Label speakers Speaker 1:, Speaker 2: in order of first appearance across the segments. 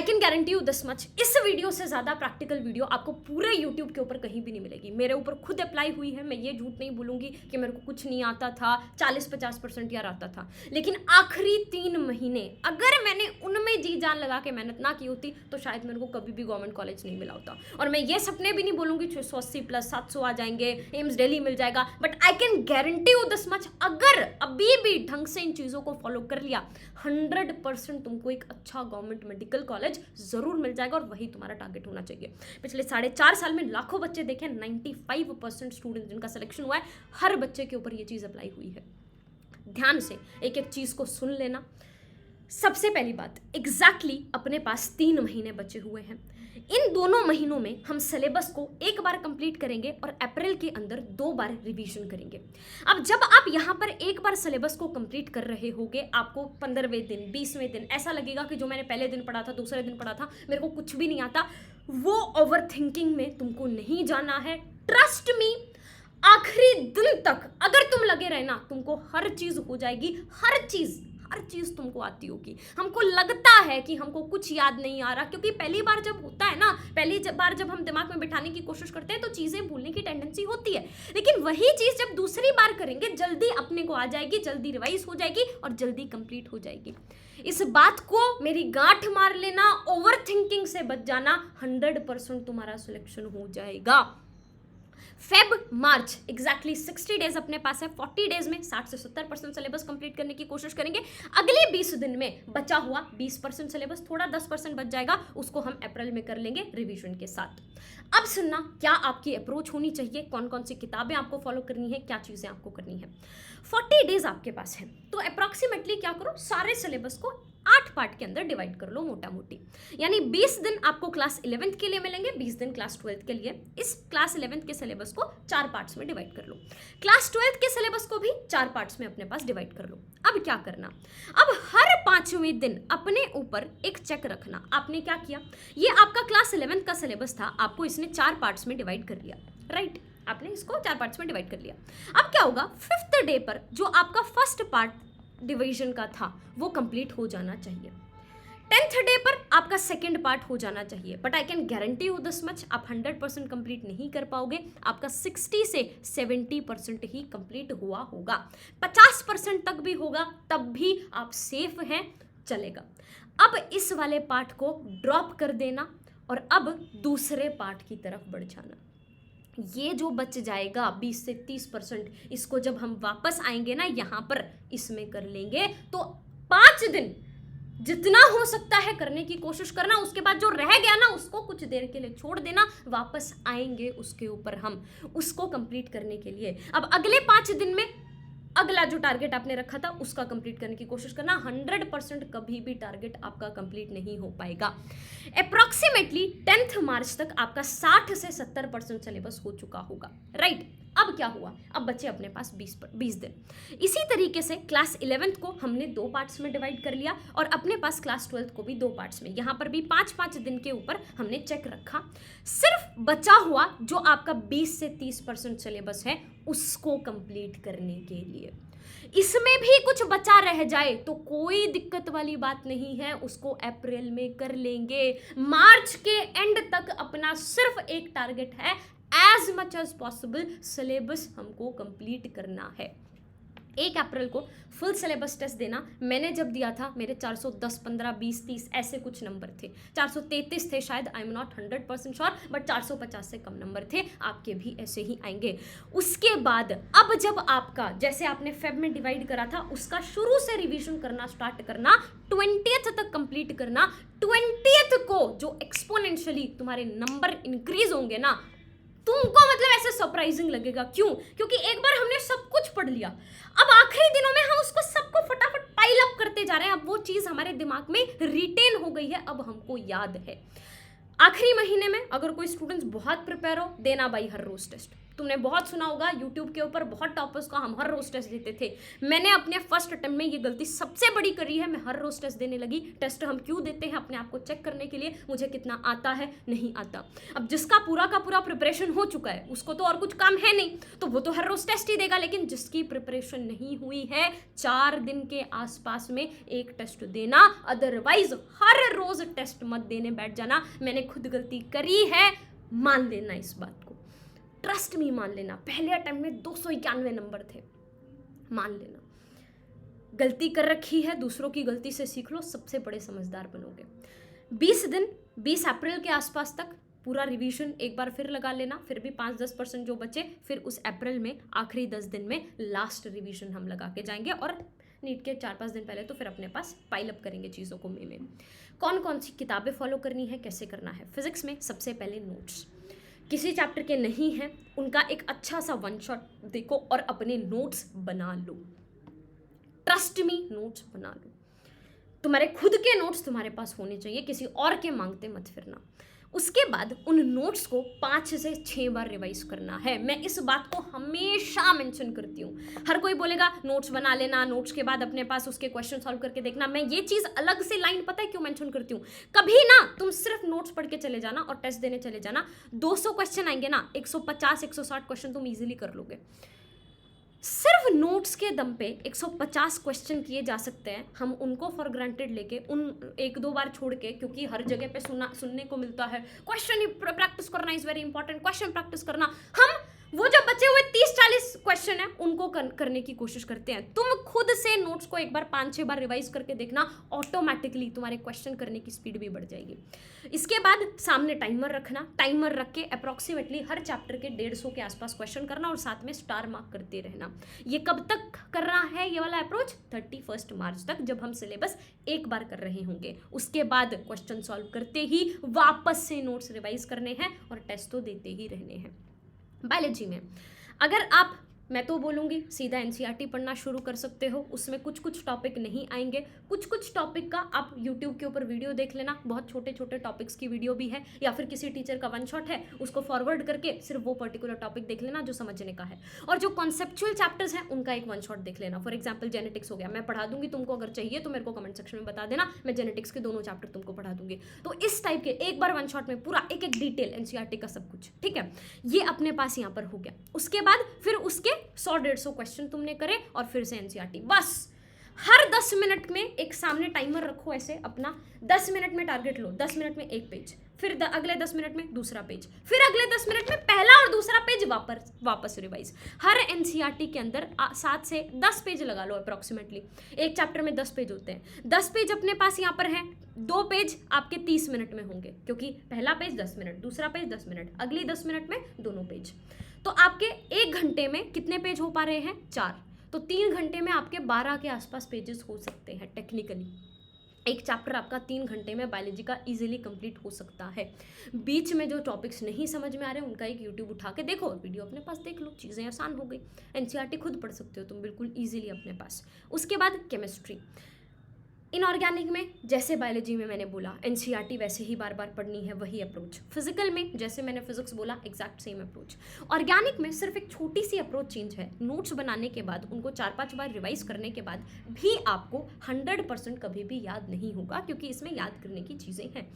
Speaker 1: Can guarantee you this much, इस video से ज़्यादा प्रैक्टिकल वीडियो आपको पूरे यूट्यूब के ऊपर कहीं भी नहीं मिलेगी। मेरे ऊपर खुद अप्लाई हुई है, मैं ये झूठ नहीं बोलूँगी कि मेरे को कुछ नहीं आता था, 40-50% यार आता था, लेकिन आखिरी 3 महीने अगर मैंने उनमें जी जान लगा के मेहनत ना की होती तो शायद मेरे को कभी भी गवर्नमेंट कॉलेज नहीं मिला होता। और मैं ये सपने भी नहीं बोलूँगी 680+ 700 आ जाएंगे, एम्स दिल्ली मिल जाएगा, but I can guarantee you this much, अगर अभी भी ढंग से इन चीज़ों को फॉलो कर लिया 100% तुमको एक अच्छा गवर्नमेंट मेडिकल कॉलेज जरूर मिल जाएगा, और वही तुम्हारा टारगेट होना चाहिए। पिछले 4.5 साल में लाखों बच्चे देखे, 95% स्टूडेंट जिनका सिलेक्शन हुआ है, हर बच्चे के ऊपर ये चीज़ अप्लाई हुई है। ध्यान से एक एक चीज़ को सुन लेना। सबसे पहली बात, एग्जैक्टली अपने पास 3 महीने बचे हुए हैं। इन दोनों महीनों में हम सिलेबस को एक बार कंप्लीट करेंगे और अप्रैल के अंदर 2 बार रिवीजन करेंगे। अब जब आप यहाँ पर एक बार सिलेबस को कंप्लीट कर रहे होगे, आपको 15वें दिन 20वें दिन ऐसा लगेगा कि जो मैंने पहले दिन पढ़ा था, दूसरे दिन पढ़ा था, मेरे को कुछ भी नहीं आता। वो ओवर थिंकिंग में तुमको नहीं जाना है। ट्रस्ट मी, आखिरी दिन तक अगर तुम लगे रहना, तुमको हर चीज हो जाएगी। हर चीज तुमको आती होगी। हमको लगता है कि हमको कुछ याद नहीं आ रहा, क्योंकि पहली बार जब होता है ना, पहली बार जब हम दिमाग में बिठाने की कोशिश करते हैं तो चीजें भूलने की टेंडेंसी होती है, लेकिन वही चीज जब दूसरी बार करेंगे जल्दी अपने को आ जाएगी, जल्दी रिवाइज हो जाएगी और जल्दी कंप्लीट हो जाएगी। इस बात को मेरी गांठ मार लेना, ओवर थिंकिंग से बच जाना, 100% तुम्हारा सिलेक्शन हो जाएगा। फेब मार्च एग्जैक्टली 60 डेज अपने पास है। 40 डेज में 60 से 70% सिलेबस कंप्लीट करने की कोशिश करेंगे। अगले 20 दिन में बचा हुआ 20% सिलेबस, थोड़ा 10% बच जाएगा, उसको हम अप्रैल में कर लेंगे रिवीजन के साथ। अब सुनना, क्या आपकी अप्रोच होनी चाहिए, कौन कौन सी किताबें आपको फॉलो करनी है, क्या चीज़ें आपको करनी है। 40 डेज आपके पास है तो अप्रॉक्सीमेटली क्या करो, सारे सिलेबस को 8 पार्ट के अंदर डिवाइड कर लो मोटा मोटी। यानी 20 दिन आपको क्लास 11th के लिए मिलेंगे, 20 दिन क्लास 12th के लिए। इस क्लास 11th के सिलेबस को 4 पार्ट्स में डिवाइड कर लो। क्लास 12th के सिलेबस को भी 4 पार्ट्स में अपने पास डिवाइड कर लो। अब क्या करना, अब हर 5वें दिन अपने ऊपर एक चेक रखना। आपने क्या किया, ये आपका क्लास 11th का सिलेबस था, आपको इसने 4 पार्ट्स में डिवाइड कर लिया, राइट। आपने इसको 4 पार्ट्स में डिवाइड कर लिया। अब क्या होगा, 5th डे पर जो आपका फर्स्ट पार्ट डिवीजन का था वो कंप्लीट हो जाना चाहिए। 10th डे पर आपका सेकंड पार्ट हो जाना चाहिए, but I can guarantee you this much, आप 100% कंप्लीट नहीं कर पाओगे। आपका 60 से 70% ही कंप्लीट हुआ होगा। 50% तक भी होगा तब भी आप सेफ हैं, चलेगा। अब इस वाले पार्ट को ड्रॉप कर देना और अब दूसरे पार्ट की तरफ बढ़ जाना। ये जो बच जाएगा 20 से 30%, इसको जब हम वापस आएंगे ना यहाँ पर, इसमें कर लेंगे। तो 5 दिन जितना हो सकता है करने की कोशिश करना, उसके बाद जो रह गया ना उसको कुछ देर के लिए छोड़ देना, वापस आएंगे उसके ऊपर हम उसको कंप्लीट करने के लिए। अब अगले 5 दिन में अगला जो टारगेट आपने रखा था उसका कंप्लीट करने की कोशिश करना। 100% कभी भी टारगेट आपका कंप्लीट नहीं हो पाएगा। अप्रॉक्सीमेटली 10th मार्च तक आपका 60 से 70% सिलेबस हो चुका होगा, राइट। अब क्या हुआ, अब बचे अपने पास 20 दिन। इसी तरीके से क्लास 11th को हमने 2 पार्ट्स में डिवाइड कर लिया और अपने पास क्लास 12th को भी 2 पार्ट्स में। यहाँ पर भी 5-5 दिन के ऊपर हमने चेक रखा। सिर्फ बचा हुआ जो आपका 20 से 30% सिलेबस है उसको कंप्लीट करने के लिए। इसमें भी कुछ बचा रह जाए तो कोई दिक्कत वाली बात नहीं है, उसको अप्रैल में कर लेंगे। मार्च के एंड तक अपना सिर्फ एक टारगेट है, as much as possible syllabus हमको कंप्लीट करना है। 1 अप्रैल को फुल सिलेबस टेस्ट देना। मैंने जब दिया था मेरे 410, 15, 20, 30 ऐसे कुछ नंबर थे, 433 थे शायद, I am not 100% sure, but 450 से कम नंबर थे। आपके भी ऐसे ही आएंगे। उसके बाद अब जब आपका, जैसे आपने फेब में डिवाइड करा था, उसका शुरू से रिवीजन करना स्टार्ट करना, 20th तक कंप्लीट करना। 20th को जो एक्सपोनेंशियली तुम्हारे नंबर इंक्रीज होंगे ना, तुमको मतलब ऐसे सरप्राइजिंग लगेगा। क्यों? क्योंकि एक बार हमने सब कुछ पढ़ लिया, अब आखिरी दिनों में हम उसको सबको फटाफट पाइल अप करते जा रहे हैं। अब वो चीज़ हमारे दिमाग में रिटेन हो गई है, अब हमको याद है। आखिरी महीने में अगर कोई स्टूडेंट्स बहुत प्रिपेयर हो, देना भाई हर रोज टेस्ट, तुमने बहुत सुना होगा यूट्यूब के ऊपर बहुत टॉपर्स का हम हर रोज टेस्ट देते थे। मैंने अपने फर्स्ट अटेम्प्ट में ये गलती सबसे बड़ी करी है, मैं हर रोज टेस्ट देने लगी। टेस्ट हम क्यों देते हैं? अपने आप को चेक करने के लिए, मुझे कितना आता है नहीं आता। अब जिसका पूरा का पूरा प्रिपरेशन हो चुका है उसको तो और कुछ काम है नहीं, तो वो तो हर रोज टेस्ट ही देगा। लेकिन जिसकी प्रिपरेशन नहीं हुई है, 4 दिन के आसपास में एक टेस्ट देना, अदरवाइज हर रोज टेस्ट मत देने बैठ जाना। मैंने खुद गलती करी है, मान लेना इस बात को, ट्रस्ट मी, मान लेना। पहले अटेम्प्ट में 291 नंबर थे, मान लेना। गलती कर रखी है, दूसरों की गलती से सीख लो, सबसे बड़े समझदार बनोगे। 20 दिन, 20 अप्रैल के आसपास तक पूरा रिवीजन एक बार फिर लगा लेना। फिर भी 5-10% जो बचे, फिर उस अप्रैल में आखिरी 10 दिन में लास्ट रिवीजन हम लगा के जाएंगे। और नीट के 4-5 दिन पहले तो फिर अपने पास पाइल अप करेंगे चीज़ों को में। कौन कौन सी किताबें फॉलो करनी है, कैसे करना है? फिजिक्स में सबसे पहले नोट्स, किसी चैप्टर के नहीं हैं उनका एक अच्छा सा वन शॉट देखो और अपने नोट्स बना लो। ट्रस्ट मी, नोट्स बना लो। तुम्हारे खुद के नोट्स तुम्हारे पास होने चाहिए, किसी और के मांगते मत फिरना। उसके बाद उन नोट्स को 5 से 6 बार रिवाइज करना है। मैं इस बात को हमेशा मेंशन करती हूँ। हर कोई बोलेगा नोट्स बना लेना, नोट्स के बाद अपने पास उसके क्वेश्चन सॉल्व करके देखना। मैं ये चीज़ अलग से लाइन पता है क्यों मेंशन करती हूँ? कभी ना तुम सिर्फ नोट्स पढ़ के चले जाना और टेस्ट देने चले जाना, 200 क्वेश्चन आएंगे ना, 150-160 क्वेश्चन तुम ईजिली कर लोगे। सिर्फ नोट्स के दम पे 150 क्वेश्चन किए जा सकते हैं। हम उनको फॉर ग्रांटेड लेके उन 1-2 बार छोड़ के, क्योंकि हर जगह पे सुनने को मिलता है क्वेश्चन प्रैक्टिस करना is very important, question practice करना। हम वो जो बचे हुए 30-40 क्वेश्चन है उनको करने की कोशिश करते हैं। तुम खुद से नोट्स को एक बार 5-6 बार रिवाइज करके देखना, ऑटोमेटिकली तुम्हारे क्वेश्चन करने की स्पीड भी बढ़ जाएगी। इसके बाद सामने टाइमर रखना, टाइमर रख के अप्रॉक्सीमेटली हर चैप्टर के 150 के आसपास क्वेश्चन करना और साथ में स्टार मार्क करते रहना। ये कब तक करना है ये वाला अप्रोच? 31 मार्च तक, जब हम सिलेबस एक बार कर रहे होंगे। उसके बाद क्वेश्चन सॉल्व करते ही वापस से नोट्स रिवाइज करने हैं और टेस्ट तो देते ही रहने हैं। बायोलॉजी में अगर आप, मैं तो बोलूँगी सीधा एनसीईआरटी पढ़ना शुरू कर सकते हो। उसमें कुछ टॉपिक नहीं आएंगे, कुछ टॉपिक का आप यूट्यूब के ऊपर वीडियो देख लेना, बहुत छोटे टॉपिक्स की वीडियो भी है, या फिर किसी टीचर का वन शॉट है उसको फॉरवर्ड करके सिर्फ वो पर्टिकुलर टॉपिक देख लेना जो समझने का है। और जो कॉन्सेप्चुअल चैप्टर्स हैं उनका एक वन शॉट देख लेना। फॉर एग्जाम्पल जेनेटिक्स हो गया, मैं पढ़ा दूंगी तुमको, अगर चाहिए तो मेरे को कमेंट सेक्शन में बता देना, मैं जेनेटिक्स के दोनों चैप्टर तुमको पढ़ा दूंगी। तो इस टाइप के एक बार वन शॉट में पूरा एक डिटेल एनसीईआरटी का सब कुछ, ठीक है, ये अपने पास यहाँ पर हो गया। उसके बाद फिर उसके 100-150 क्वेश्चन तुमने करे और फिर से एनसीईआरटी। बस हर 10 मिनट में एक सामने टाइमर रखो ऐसे अपना, 10 मिनट में टारगेट लो, 10 मिनट में एक पेज, फिर अगले 10 मिनट में दूसरा पेज, फिर अगले 10 मिनट में पहला और दूसरा पेज वापस रिवाइज। हर एनसीईआरटी के अंदर 7 से 10 पेज लगा लो अप्रॉक्सीमेटली। एक चैप्टर में 10 पेज होते हैं, 10 पेज अपने पास यहाँ पर हैं, 2 पेज आपके 30 मिनट में होंगे, क्योंकि पहला पेज 10 मिनट, दूसरा पेज 10 मिनट, अगली 10 मिनट में दोनों पेज। तो आपके 1 घंटे में कितने पेज हो पा रहे हैं? 4। तो 3 घंटे में आपके 12 के आसपास पेजेस हो सकते हैं टेक्निकली। एक चैप्टर आपका 3 घंटे में बायोलॉजी का इजीली कंप्लीट हो सकता है। बीच में जो टॉपिक्स नहीं समझ में आ रहे हैं उनका एक यूट्यूब उठा के देखो, वीडियो अपने पास देख लो, चीज़ें आसान हो गई। एनसीईआरटी खुद पढ़ सकते हो तुम बिल्कुल ईजिली अपने पास। उसके बाद केमिस्ट्री। इनऑर्गेनिक में जैसे बायोलॉजी में मैंने बोला, एनसीईआरटी वैसे ही बार बार पढ़नी है, वही अप्रोच। फिजिकल में जैसे मैंने फिजिक्स बोला, एग्जैक्ट सेम अप्रोच। ऑर्गेनिक में सिर्फ एक छोटी सी अप्रोच चेंज है, नोट्स बनाने के बाद उनको 4-5 बार रिवाइज करने के बाद भी आपको 100% कभी भी याद नहीं होगा, क्योंकि इसमें याद करने की चीज़ें हैं।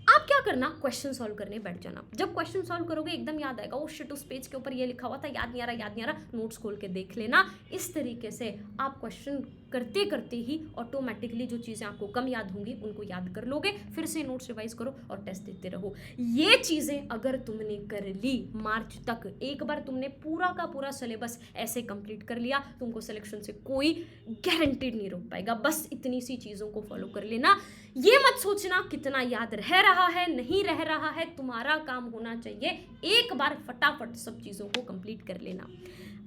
Speaker 1: आप क्या करना, क्वेश्चन सॉल्व करने बैठ जाना। जब क्वेश्चन सॉल्व करोगे एकदम याद आएगा, ओ शिट उस पेज के ऊपर ये लिखा हुआ था, याद नहीं आ रहा, नोट्स खोल के देख लेना। इस तरीके से आप क्वेश्चन करते करते ही ऑटोमेटिकली जो चीज़ें आपको कम याद होंगी उनको याद कर लोगे। फिर से नोट्स रिवाइज करो और टेस्ट देते रहो। ये चीज़ें अगर तुमने कर ली मार्च तक, एक बार तुमने पूरा का पूरा सिलेबस ऐसे कंप्लीट कर लिया, तुमको सिलेक्शन से कोई गारंटीड नहीं रोक पाएगा। बस इतनी सी चीज़ों को फॉलो कर लेना। ये मत सोचना कितना याद रह रहा है, नहीं रह रहा है। तुम्हारा काम होना चाहिए एक बार फटाफट सब चीज़ों को कंप्लीट कर लेना।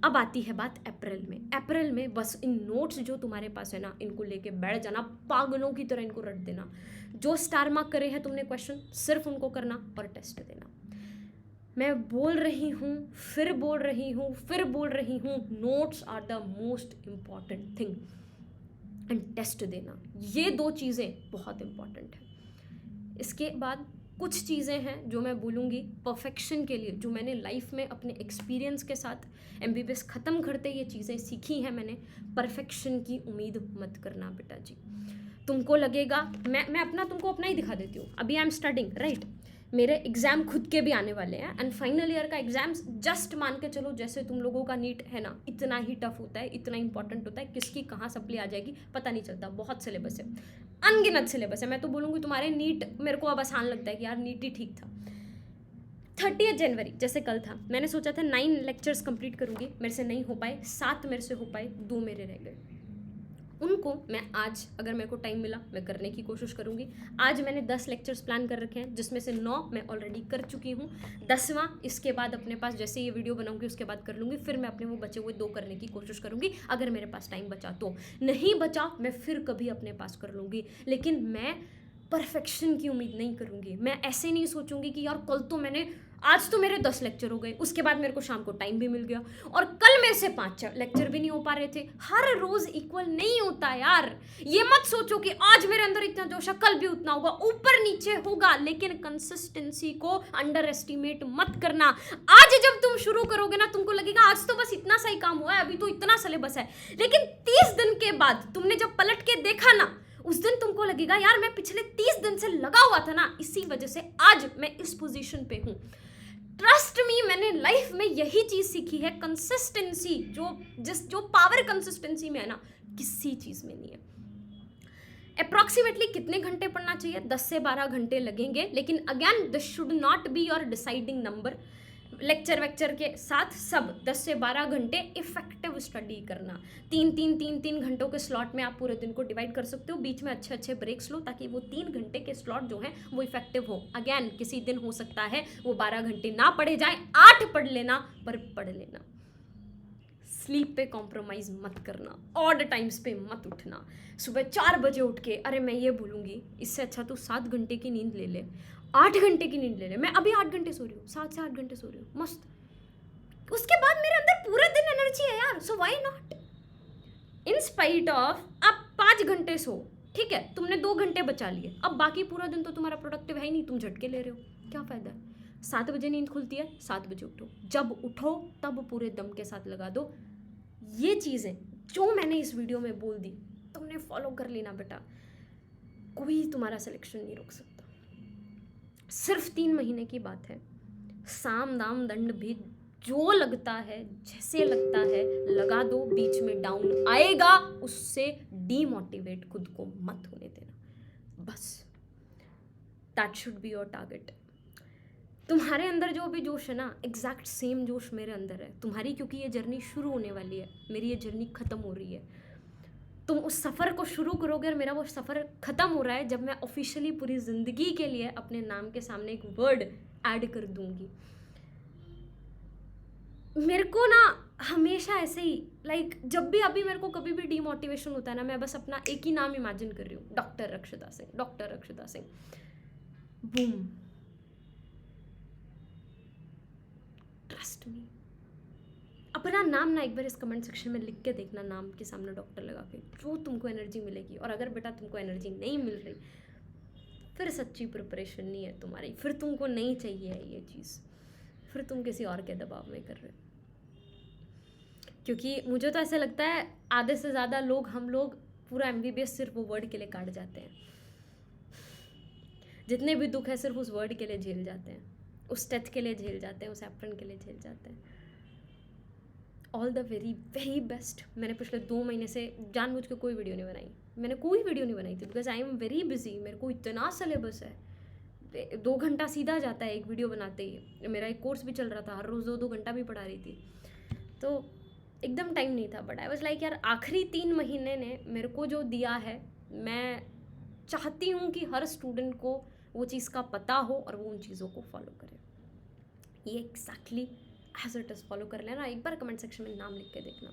Speaker 1: अब आती है बात अप्रैल में। अप्रैल में बस इन नोट्स जो तुम्हारे पास है ना, इनको लेके बैठ जाना, पागलों की तरह इनको रट देना। जो स्टार मार्क करे हैं तुमने क्वेश्चन, सिर्फ उनको करना और टेस्ट देना। मैं बोल रही हूँ, फिर बोल रही हूँ, फिर बोल रही हूँ, notes are the most important thing and test देना। ये 2 चीज़ें बहुत इम्पॉर्टेंट है। इसके बाद कुछ चीज़ें हैं जो मैं बोलूँगी परफेक्शन के लिए, जो मैंने लाइफ में अपने एक्सपीरियंस के साथ एमबीबीएस ख़त्म करते ये चीज़ें सीखी हैं मैंने। परफेक्शन की उम्मीद मत करना बेटा जी। तुमको लगेगा, मैं अपना तुमको अपना ही दिखा देती हूँ। अभी आई एम स्टडिंग राइट, मेरे एग्ज़ाम खुद के भी आने वाले हैं एंड फाइनल ईयर का एग्ज़ाम्स जस्ट मान के चलो जैसे तुम लोगों का नीट है ना, इतना ही टफ होता है, इतना इंपॉर्टेंट होता है, किसकी कहाँ सप्ली आ जाएगी पता नहीं चलता। बहुत सिलेबस है, अनगिनत सिलेबस है। मैं तो बोलूँगी तुम्हारे नीट मेरे को अब आसान लगता है कि यार नीट ही ठीक था। 30 जनवरी जैसे कल था, मैंने सोचा था 9 लेक्चर्स कंप्लीट करूँगी, मेरे से नहीं हो पाए, 7 मेरे से हो पाए, 2 मेरे रह गए। उनको मैं आज अगर मेरे को टाइम मिला मैं करने की कोशिश करूँगी। आज मैंने 10 लेक्चर्स प्लान कर रखे हैं जिसमें से 9 मैं ऑलरेडी कर चुकी हूँ। 10वां इसके बाद अपने पास जैसे ये वीडियो बनाऊँगी उसके बाद कर लूँगी। फिर मैं अपने वो बचे हुए 2 करने की कोशिश करूँगी अगर मेरे पास टाइम बचा तो। नहीं बचा मैं फिर कभी अपने पास कर लूँगी, लेकिन मैं परफेक्शन की उम्मीद नहीं करूँगी। मैं ऐसे नहीं सोचूंगी कि यार कल तो मैंने, आज तो मेरे 10 लेक्चर हो गए, उसके बाद मेरे को शाम को टाइम भी मिल गया और कल मेरे से 5 लेक्चर भी नहीं हो पा रहे थे। हर रोज इक्वल नहीं होता यार। ये मत सोचो कि आज मेरे अंदर इतना जोश है कल भी उतना होगा, ऊपर नीचे होगा, लेकिन कंसिस्टेंसी को अंडर एस्टिमेट मत करना। आज जब तुम शुरू करोगे ना तुमको लगेगा आज तो बस इतना सा ही काम हुआ है, अभी तो इतना सिलेबस है, लेकिन 30 दिन के बाद तुमने जब पलट के देखा ना उस दिन तुमको लगेगा यार मैं पिछले 30 दिन से लगा हुआ था ना, इसी वजह से आज मैं इस पोजीशन पे हूँ। ट्रस्ट मी, मैंने लाइफ में यही चीज सीखी है, कंसिस्टेंसी जो पावर कंसिस्टेंसी में है ना किसी चीज में नहीं है। अप्रॉक्सीमेटली कितने घंटे पढ़ना चाहिए? 10 से 12 घंटे लगेंगे, लेकिन again this should not be your deciding number. Lecture वेक्चर के साथ सब 10 से 12 घंटे इफेक्टिव स्टडी करना। 3 घंटों के स्लॉट में आप पूरे दिन को डिवाइड कर सकते हो, बीच में अच्छे ब्रेक्स लो ताकि वो 3 घंटे के स्लॉट जो हैं वो इफेक्टिव हो। अगेन किसी दिन हो सकता है वो 12 घंटे ना पढ़े जाए, 8 पढ़ लेना, पर पढ़ लेना। स्लीप पे कॉम्प्रोमाइज़ मत करना, ऑड टाइम्स पे मत उठना। सुबह 4 बजे उठ के, अरे मैं ये बोलूँगी इससे अच्छा तो 7 घंटे की नींद ले ले, 8 घंटे की नींद ले ले। मैं अभी 8 घंटे सो रही हूँ, 7 से 8 घंटे सो रही हूँ, मस्त। उसके बाद मेरे अंदर पूरे दिन एनर्जी है यार, so why not. In spite of आप 5 घंटे सो, ठीक है, तुमने 2 घंटे बचा लिए, अब बाकी पूरा दिन तो तुम्हारा प्रोडक्टिव है ही नहीं, तुम झटके ले रहे हो, क्या फ़ायदा है। 7 बजे नींद खुलती है, 7 बजे उठो, जब उठो तब पूरे दम के साथ लगा दो। ये चीज़ें जो मैंने इस वीडियो में बोल दी तुमने फॉलो कर लेना बेटा, कोई तुम्हारा सिलेक्शन नहीं रोक सकता। सिर्फ 3 महीने की बात है, साम दाम दंड भी जो लगता है जैसे लगता है लगा दो, बीच में डाउन आएगा उससे डीमोटिवेट खुद को मत होने देना, बस that should be your target. तुम्हारे अंदर जो भी जोश है ना, एग्जैक्ट सेम जोश मेरे अंदर है तुम्हारी, क्योंकि ये जर्नी शुरू होने वाली है, मेरी ये जर्नी ख़त्म हो रही है। तुम उस सफ़र को शुरू करोगे और मेरा वो सफ़र ख़त्म हो रहा है जब मैं ऑफिशियली पूरी ज़िंदगी के लिए अपने नाम के सामने एक वर्ड ऐड कर दूंगी। मेरे को ना हमेशा ऐसे ही जब भी अभी मेरे को कभी भी डीमोटिवेशन होता है ना, मैं बस अपना एक ही नाम इमेजिन कर रही हूँ, डॉक्टर रक्षिता सिंह, डॉक्टर रक्षिता सिंह, बूम। ट्रस्ट मी, अपना नाम ना एक बार इस कमेंट सेक्शन में लिख के देखना, नाम के सामने डॉक्टर लगा के, जो तुमको एनर्जी मिलेगी। और अगर बेटा तुमको एनर्जी नहीं मिल रही, फिर सच्ची प्रिपरेशन नहीं है तुम्हारी, फिर तुमको नहीं चाहिए ये चीज़, फिर तुम किसी और के दबाव में कर रहे हो। क्योंकि मुझे तो ऐसे लगता है आधे से ज़्यादा लोग, हम लोग पूरा MBBS सिर्फ वो वर्ड के लिए काट जाते हैं। जितने भी दुख है सिर्फ उस वर्ड के लिए झेल जाते हैं, उस टेस्ट के लिए झेल जाते हैं, उस एप्रन के लिए झेल जाते हैं। All the very very best. मैंने पिछले 2 महीने से जानबूझ के कोई वीडियो नहीं बनाई, मैंने कोई वीडियो नहीं बनाई थी, because I am very busy. मेरे को इतना सिलेबस है, 2 घंटा सीधा जाता है एक वीडियो बनाते ही। मेरा एक कोर्स भी चल रहा था, हर रोज़ 2-2 घंटा भी पढ़ा रही थी, तो एकदम टाइम नहीं था। बट आई वाज लाइक यार आखिरी 3 महीने ने मेरे को जो दिया है, मैं चाहती हूँ कि हर स्टूडेंट को वो चीज़ का पता हो और वो उन चीज़ों को फॉलो करे। ये exactly as it is follow कर लेना। एक बार कमेंट सेक्शन में नाम लिख के देखना।